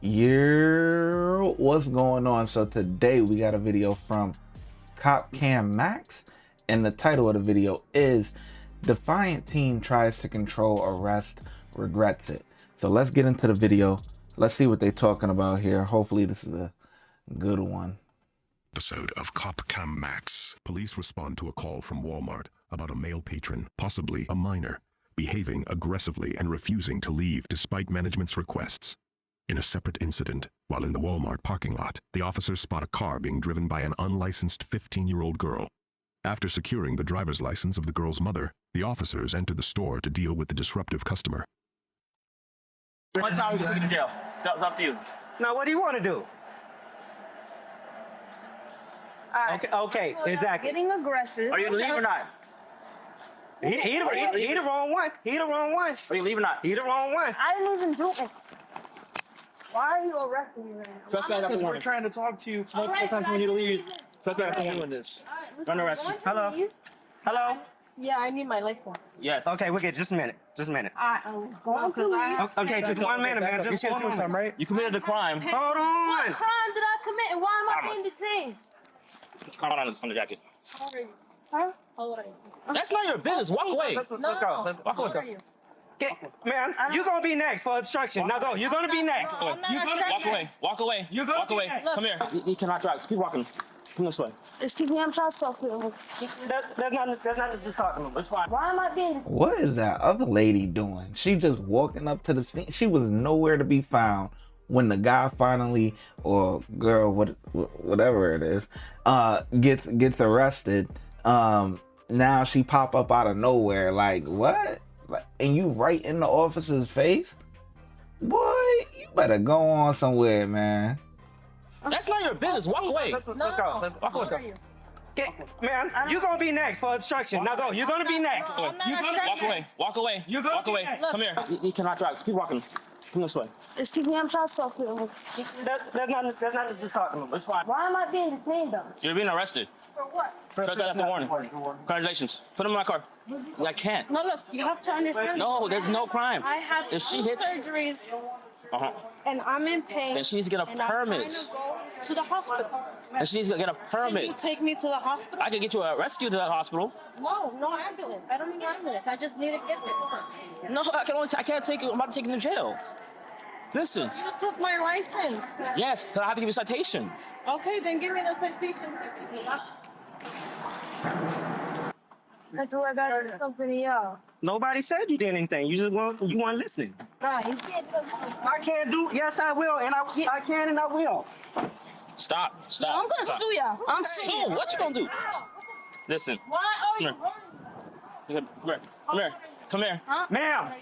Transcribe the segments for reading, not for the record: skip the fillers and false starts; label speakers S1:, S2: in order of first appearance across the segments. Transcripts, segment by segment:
S1: What's going on? So today we got a video from Cop Cam Max, and the title of the video is Defiant Teen Tries to Control Arrest, Regrets It. So let's get into the video. Let's see what they're talking about here. Hopefully this is a good one.
S2: Episode of Cop Cam Max. Police respond to a call from Walmart about a male patron, possibly a minor, behaving aggressively and refusing to leave despite management's requests. In a separate incident, while in the Walmart parking lot, the officers spot a car being driven by an unlicensed 15-year-old girl. After securing the driver's license of the girl's mother, the officers enter the store to deal with the disruptive customer.
S3: What time we can take you to jail? It's up to you.
S4: Now, what do you want to do? Okay, exactly.
S5: Getting aggressive.
S3: Are you gonna leave or not?
S4: He the wrong one. He the wrong one.
S3: Are you leave or not?
S4: He the wrong one.
S5: I didn't even do it. Why are you arresting me right now?
S3: Trespass after
S6: Because we're
S3: warning.
S6: trying to talk to you multiple
S5: Alright,
S6: times when you need to leave.
S3: Trespass after
S6: Doing
S3: warning.
S6: this.
S3: Run the rescue.
S4: Hello? Hello?
S5: Yeah, I need my license.
S3: Yes.
S4: Okay, we'll get just a minute. Just a minute.
S5: I'm going to leave.
S4: Okay, just 1 minute, man.
S6: You
S4: Just
S6: said
S4: 1
S6: something,
S4: minute.
S6: right?
S3: You committed a crime.
S4: Hold
S5: What
S4: on.
S5: crime did I commit and why am I being detained?
S3: It's crime on the jacket.
S5: How old are you? Huh? How old are you?
S3: That's not your business. Walk away.
S4: Let's go. Let's
S3: Walk away.
S5: How old are you?
S4: Man, you're going to be next for obstruction. Now go. You're going to be next.
S5: No, I'm not
S4: You're gonna
S5: obstructing.
S3: Walk away. Walk away.
S4: You're gonna
S3: Walk
S4: be
S3: away.
S4: next.
S3: Come here. You cannot drive. Keep walking. Come this way.
S5: Excuse me, I'm trying to talk to you.
S4: That's not to talk to me.
S3: It's fine.
S5: Why am I being detained?
S1: What is that other lady doing? She just walking up to the scene. She was nowhere to be found when the guy finally, or girl, whatever it is, gets arrested. Now she pop up out of nowhere. Like, what? And you right in the officer's face? Boy, you better go on somewhere, man.
S3: That's not your business. Walk away.
S4: Let's go. Let's
S3: Walk away.
S5: How old are you?
S4: Man, you're going to be next for obstruction. Now go. You're going to be next.
S5: No, I'm not
S4: You're gonna
S5: obstructing.
S3: Walk away. Walk away.
S4: You're gonna
S3: Walk
S4: be
S3: away.
S4: next.
S3: Come here. You cannot drive. Keep walking. Come this way.
S5: Excuse me, I'm trying to talk to you.
S4: That's not to talk to me.
S3: It's fine.
S5: Why am I being detained though?
S3: You're being arrested.
S5: For what?
S3: Trespass after warning. Congratulations. Put him in my car. I can't.
S5: No, look, you have to understand.
S3: No, there's no crime.
S5: I have
S3: If she
S5: two
S3: hits,
S5: surgeries
S3: uh-huh.
S5: and I'm in pain.
S3: Then she needs to get a
S5: and I'm trying
S3: permit.
S5: to go to the hospital.
S3: And she needs to get a
S5: Can you
S3: permit.
S5: take me to the hospital?
S3: I could get you a rescue to that hospital.
S5: No ambulance. I don't need an ambulance. I just need to get there.
S3: No, I can't take you. I'm about to take you to jail. Listen.
S5: You took my license.
S3: Yes, 'cause I have to give you a citation.
S5: Okay, then give me the citation. I thought I got something to y'all.
S4: Nobody said you did anything. You weren't listening.
S5: Nah, you can't tell me.
S4: I can't do. Yes, I will, and I can, and I will.
S3: Stop. Stop.
S5: I'm gonna
S3: Stop.
S5: sue y'all. I'm
S3: Sue?
S5: suing.
S3: What you gonna do? Listen.
S5: Why are you
S3: Come
S5: running?
S3: Come here. Come here. Come here.
S4: Ma'am,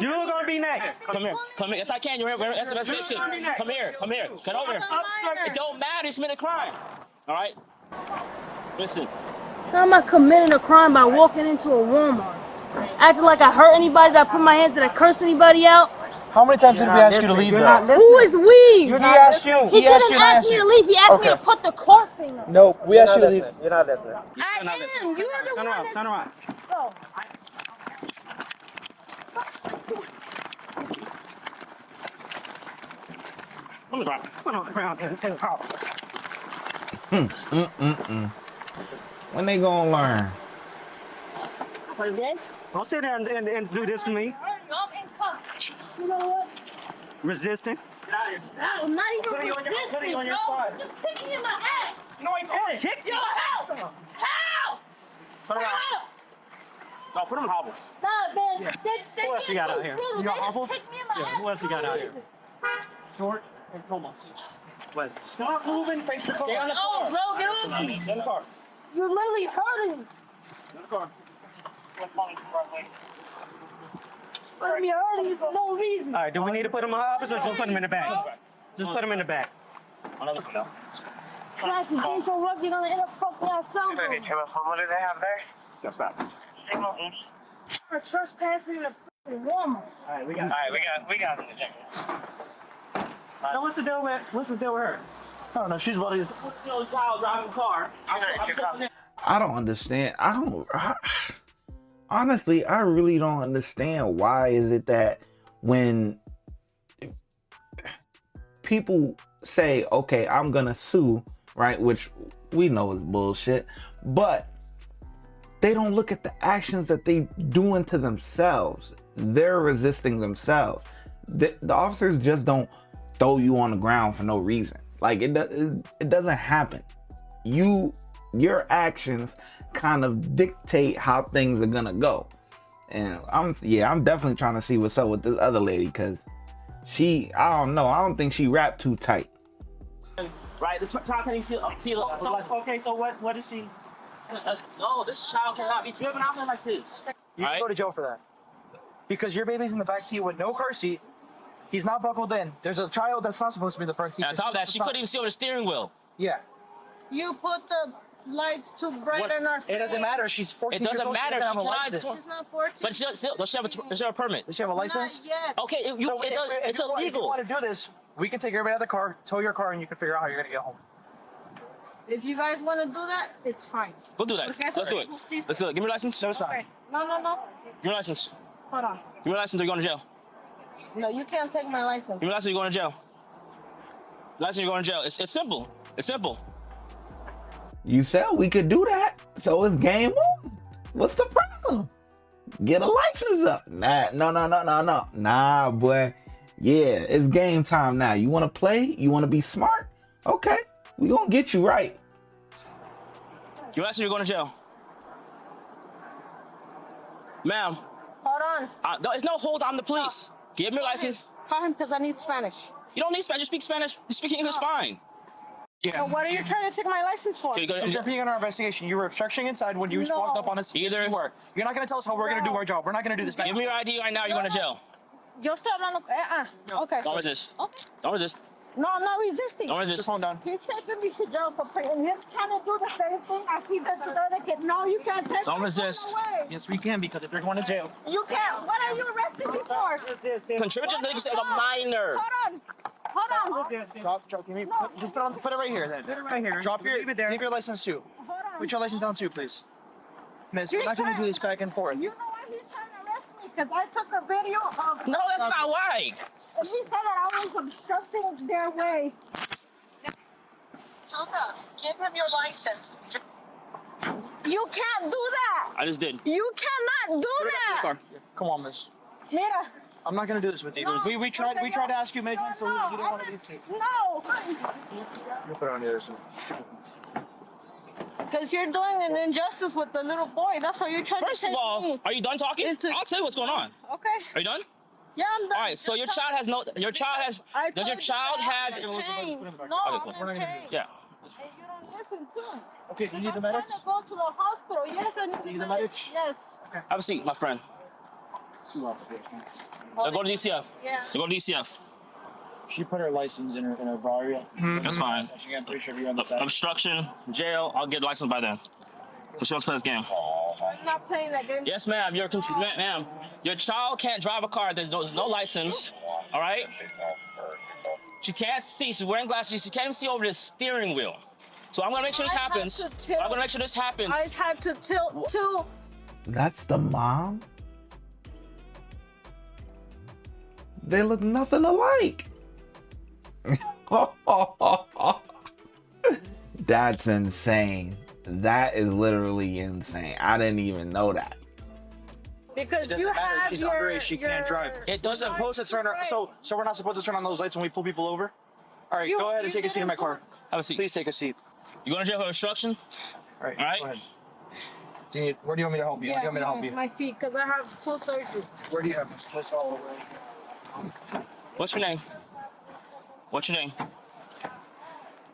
S4: you're going to be next.
S3: Come here. Come here. Yes, I can. You're here. That's the best mission. Come here. Come here. Get over here. It don't matter. It's been a crime. All right? Listen.
S5: How am I committing a crime by walking into a Walmart? Acting like I hurt anybody? Did I put my hands? Did I curse anybody out?
S6: How many times did we ask you to leave though?
S5: Who is we?
S6: He asked you.
S5: He
S6: He asked
S5: didn't
S6: you
S5: ask
S6: to
S5: me to leave. He asked me to
S6: Okay.
S5: put the court thing on.
S6: No, we asked you to leave.
S4: You're not listening.
S5: I am. You're the
S4: Turn
S5: one
S4: around.
S5: that's...
S4: Turn around.
S5: Oh.
S3: Come on.
S4: Turn around and call.
S1: When they gonna learn?
S4: Don't sit there and do this to me.
S5: I'm in cuffs. You know what?
S4: Resisting.
S5: I'm not even
S4: Put it on your-
S5: resisting,
S4: put it on your
S5: bro.
S4: side.
S5: Just kick me in the head.
S4: No, I didn't.
S5: Yo, help! Help!
S3: Turn around.
S5: Help!
S3: No, put him in hobbles.
S5: Nah, man. They
S4: Who else you got out here?
S5: brutal.
S4: You got
S5: They just
S4: hobbles?
S5: kicked me in the head.
S4: Who else you got out here?
S3: George and Thomas.
S4: Wesley. Stop moving. Face the car.
S3: Get on the
S5: Oh,
S3: car.
S5: bro, get off me.
S3: Get in the car.
S5: You're literally hurting me.
S3: Get in the car.
S5: Let me hurting you for no reason.
S4: All right, do we need to put him in hospital or just put him in the back? Just put him in the back.
S3: Another car.
S5: Like, you ain't so rough, you're gonna end up fucking yourself.
S7: What do they have there?
S3: Just fast.
S5: You're trespassing in a fucking Walmart.
S4: All right, we got.
S7: We got him in the jacket.
S4: Now, what's the deal with her?
S6: I don't know. She's about to.
S3: Child driving a car.
S1: I don't understand. Honestly, I really don't understand why is it that when people say, okay, I'm gonna sue, right? Which we know is bullshit, but they don't look at the actions that they doing to themselves. They're resisting themselves. The officers just don't throw you on the ground for no reason. Like it doesn't happen. Your actions kind of dictate how things are gonna go. And I'm definitely trying to see what's up with this other lady, because I don't know. I don't think she wrapped too tight.
S3: Right, the child can't even see the license.
S4: Okay, so what is she?
S3: No, this child cannot be driven out there like this.
S6: You can
S3: Right?
S6: go to jail for that. Because your baby's in the back seat with no car seat. He's not buckled in. There's a child that's not supposed to be in the front seat.
S3: And on top of that, she couldn't even see over the steering wheel.
S6: Yeah.
S5: You put the lights too bright on our face.
S6: It doesn't matter. She's 14
S3: It doesn't
S6: years old.
S3: matter.
S6: She doesn't have a
S3: She cannot-
S6: license.
S5: She's not 14.
S3: But she does she have a permit?
S6: Does she have a license?
S5: Not yet.
S3: Okay,
S6: So
S3: it's
S6: if you
S3: illegal.
S6: want to do this, we can take everybody out of the car, tow your car, and you can figure out how you're going to get home.
S5: If you guys want to do that, it's fine.
S3: We'll do that.
S5: Okay,
S3: Let's do it.
S5: justicia.
S3: Let's do it. Give me your license.
S6: No, it's not.
S5: Okay. No.
S3: Give me your license.
S5: Hold on.
S3: Give me your license or you're going to jail.
S5: No, you can't take my license.
S3: Give me your license or you're going to jail. License, you're going to jail. It's simple. It's simple.
S1: You said we could do that, so it's game on. What's the problem? Get a license up. Nah, boy. Yeah, it's game time now. You want to play? You want to be smart? Okay, we gonna get you right.
S3: Give me your license or you're going to jail. Ma'am,
S5: Hold on.
S3: no, it's no hold on the police. Give me your license.
S5: Call him because I need Spanish.
S3: You don't need Spanish. You speak Spanish. You speak English fine.
S6: Yeah.
S5: What are you trying to take my license for?
S3: Okay, go
S6: You're
S3: ahead.
S6: being on our investigation. You were obstructing inside when you
S5: No.
S6: walked up on us.
S3: Either-
S6: You were. You're not going to tell us how we're going to do our job. We're not going to do this.
S3: Give me your ID right now. You're going to jail.
S5: Yo estoy hablando. Okay.
S3: Don't resist.
S5: Okay.
S3: Don't resist.
S5: No, I'm not resisting.
S3: Don't
S6: Just
S3: resist.
S6: calm down.
S5: He's taking me to jail for praying. He's trying to do the same thing. I see that the kid. No, you can't take
S3: Don't
S5: my
S3: resist.
S5: phone away.
S6: Yes, we can, because if you're going to jail.
S5: You can't. What are you arresting me for?
S3: Contribute to the of a minor.
S5: Hold on.
S6: Drop, give me, just put it right here then.
S4: Put it right here.
S6: Drop your,
S4: Leave it there.
S6: leave your license too.
S5: Hold on.
S6: Put your license down too, please. Miss,
S5: You're
S6: we're not going to
S5: trying-
S6: do this back and forth.
S5: You know why he's trying to arrest me? Because I took a video of.
S3: No, that's not why.
S5: And he said that I was obstructing their way.
S8: Give him your license.
S5: You can't do that.
S3: I just did.
S5: You cannot do that.
S3: Car.
S6: Come on, miss.
S5: Mira.
S6: I'm not going to do this with you.
S5: No.
S6: We tried
S5: Okay,
S6: to ask you many times for
S5: no,
S6: you didn't want to leave too.
S5: No.
S6: You put it on the other side.
S5: Because you're doing an injustice with the little boy. That's why you're trying
S3: First
S5: to
S3: of
S5: take
S3: all,
S5: me.
S3: are you done talking? I'll tell you what's going on.
S5: Okay.
S3: Are you done?
S5: Yeah, I'm done.
S3: All right. So your child has no. Your child has.
S5: I
S3: Does your
S5: told you
S3: child
S5: that
S3: have?
S5: I'm in pain. No,
S3: Okay, cool.
S5: I'm
S6: We're not
S5: in
S6: gonna do
S5: pain.
S3: Yeah.
S5: And you don't listen to me.
S6: Okay, do you need the
S5: I'm
S6: medics?
S5: trying to go to the hospital. Yes, I need
S6: need
S5: the
S6: the
S5: medics.
S6: medics?
S5: Yes.
S3: Have a seat, my friend. Now go to DCF.
S5: Yeah.
S3: So go to DCF.
S6: She put her license in her bra area.
S3: That's fine.
S6: She got pretty sure you're on the tag.
S3: Obstruction, jail. I'll get license by then. So she wants to play this game.
S5: I'm not playing that game.
S3: Yes, ma'am. Ma'am. Your child can't drive a car. There's no license. All right. She can't see. She's wearing glasses. She can't even see over the steering wheel. So I'm gonna make sure this
S5: I had
S3: happens.
S5: to tilt.
S3: I'm gonna make sure this happens.
S5: I had to tilt too.
S1: That's the mom? They look nothing alike. That's insane. That is literally insane. I didn't even know that.
S5: Because
S6: It
S5: you
S6: doesn't matter.
S5: have
S6: She's
S5: your,
S6: underage. She can't drive.
S3: It doesn't.
S6: We're supposed to turn her. So we're not supposed to turn on those lights when we pull people over. All right,
S5: You-
S6: go ahead and
S5: you
S6: take a seat in my
S5: didn't
S6: car.
S3: Have a seat.
S6: Please take a seat.
S3: You going to jail for obstruction?
S6: All right.
S3: All right.
S6: Go ahead. Do you, where do you want me to help you? Where do you want me to help you?
S5: my feet, because I have two surgeries.
S6: Where do you have? Twist all over.
S3: What's your name? What's your name?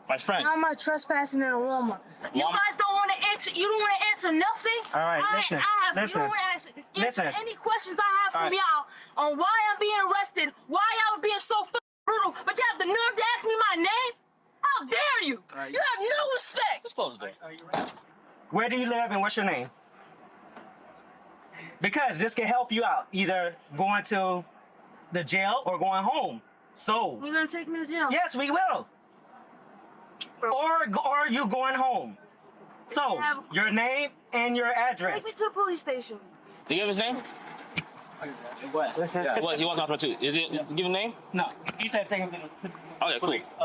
S3: My friend.
S5: How am I trespassing in a Walmart? You
S3: Walmart.
S5: guys don't want to answer. You don't want to answer nothing.
S4: All right, listen,
S5: I have.
S4: listen,
S5: You don't want to answer
S4: listen.
S5: any questions I have
S4: All
S5: from
S4: right.
S5: y'all on why I'm being arrested, why y'all being so brutal, but you have the nerve to ask me my name. How dare you?
S6: right.
S5: You have no respect.
S3: Let's close the door.
S4: Where do you live and what's your name? Because this can help you out, either going to the jail or going home. So,
S5: You're gonna take me to jail?
S4: yes, we will. Or you going home. So, your name and your
S5: Take me
S4: address.
S5: to the police station.
S3: Do you have his name?
S4: What?
S3: What you want to talk to? Is it give a name?
S4: No. He said take him to the
S3: Okay, cool.
S4: police.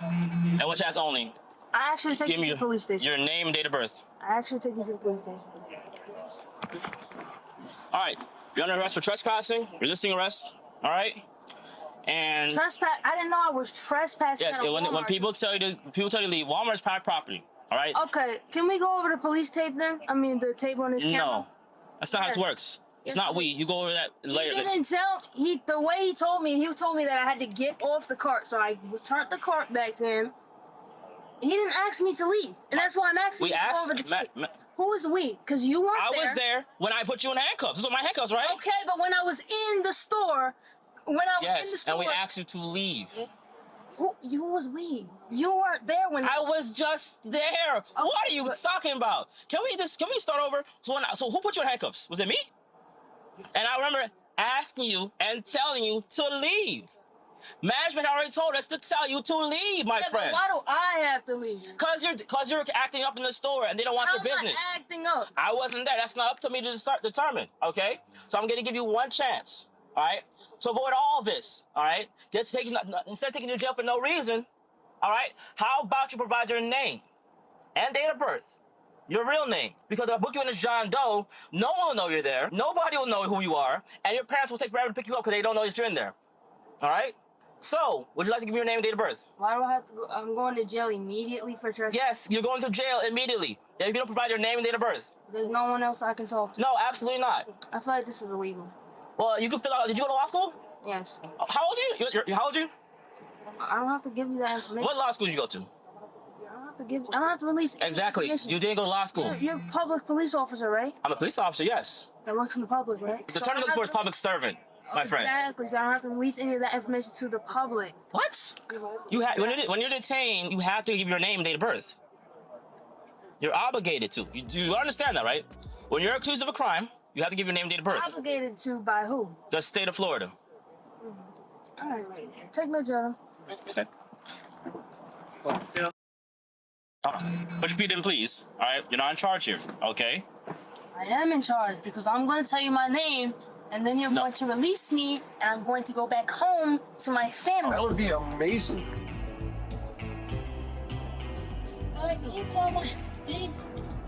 S3: And what chance only?
S5: I actually take
S3: Give
S5: you
S3: me
S5: to the police station.
S3: your name and date of birth.
S5: I actually take you to the police station.
S3: All right. You're under arrest for trespassing, resisting arrest. All right. And
S5: Trespass. I didn't know I was trespassing.
S3: yes,
S5: at a
S3: when
S5: Walmart.
S3: people tell you to leave, Walmart is private property. All right.
S5: Okay, can we go over the police tape then? I mean, the tape on his camera.
S3: No, that's not how
S5: Yes.
S3: it works. It's
S5: Yes,
S3: not
S5: it
S3: we.
S5: is.
S3: You go over that later.
S5: He didn't tell the way he told me that I had to get off the cart, so I turned the cart back to him. He didn't ask me to leave, and that's why I'm asking
S3: We
S5: you to go
S3: asked-
S5: over the tape.
S3: Ma-
S5: Who is we? Because you weren't
S3: I
S5: there.
S3: was there when I put you in handcuffs. These are my handcuffs, right?
S5: Okay, but when I was in the store,
S3: Yes, and we asked you to leave.
S5: who was we? You weren't there when
S3: I was just there. What are you talking about? Can we start over? So who put you in handcuffs? Was it me? And I remember asking you and telling you to leave. Management already told us to tell you to leave, my
S5: Yeah,
S3: friend.
S5: but why do I have to leave?
S3: Cause you're acting up in the store and they don't want
S5: How
S3: your
S5: am I
S3: business.
S5: acting up?
S3: I wasn't there. That's not up to me to determine. Okay, so I'm gonna give you one chance. All right. So avoid all this. All right. Instead of taking you to jail for no reason. All right. How about you provide your name and date of birth, your real name? Because if I book you in as John Doe, no one will know you're there. Nobody will know who you are, and your parents will take forever to pick you up because they don't know that you're in there. All right. So, would you like to give me your name and date of birth?
S5: Why do I have to go? I'm going to jail immediately for trespassing.
S3: Yes, you're going to jail immediately if you don't provide your name and date of birth.
S5: There's no one else I can talk to.
S3: No, absolutely not.
S5: I feel like this is illegal.
S3: Well, you can fill out. Did you go to law school?
S5: Yes.
S3: How old are you? How old are you?
S5: I don't have to give you that information.
S3: What law school did you go to?
S5: I don't have to release any
S3: Exactly.
S5: information.
S3: You didn't go to law school.
S5: You're a public police officer, right?
S3: I'm a police officer, yes.
S5: That works in the public, right?
S3: The attorney looking for is public servant, my friend.
S5: Exactly. So I don't have to release any of that information to the public.
S3: What? You have when you're detained, you have to give your name and date of birth. You're obligated to. You understand that, right? When you're accused of a crime, you have to give your name and date of birth.
S5: Obligated to by who?
S3: The state of Florida.
S5: All right. Take me to jail.
S3: Okay. Put your feet in, please. All right, you're not in charge here. Okay.
S5: I am in charge because I'm going to tell you my name, and then you're going to release me, and I'm going to go back home to my family.
S9: That would be amazing.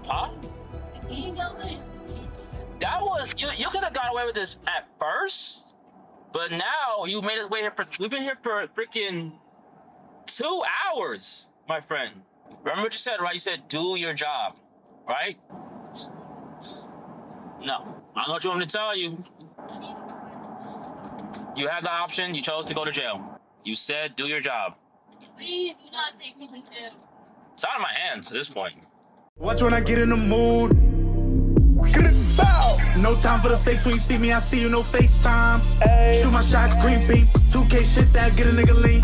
S3: Huh? That was you could have got away with this at first, but now you made us wait here we've been here for freaking 2 hours, my friend. Remember what you said, right? You said do your job, right? No. I don't know what you want me to tell you. You had the option, you chose to go to jail. You said do your job.
S5: Please do not take me to jail.
S3: It's out of my hands at this point.
S10: Watch when I get in the mood. No time for the fakes. When you see me, I see you, no FaceTime. Shoot my shot, green beam. 2K shit that get a nigga lean.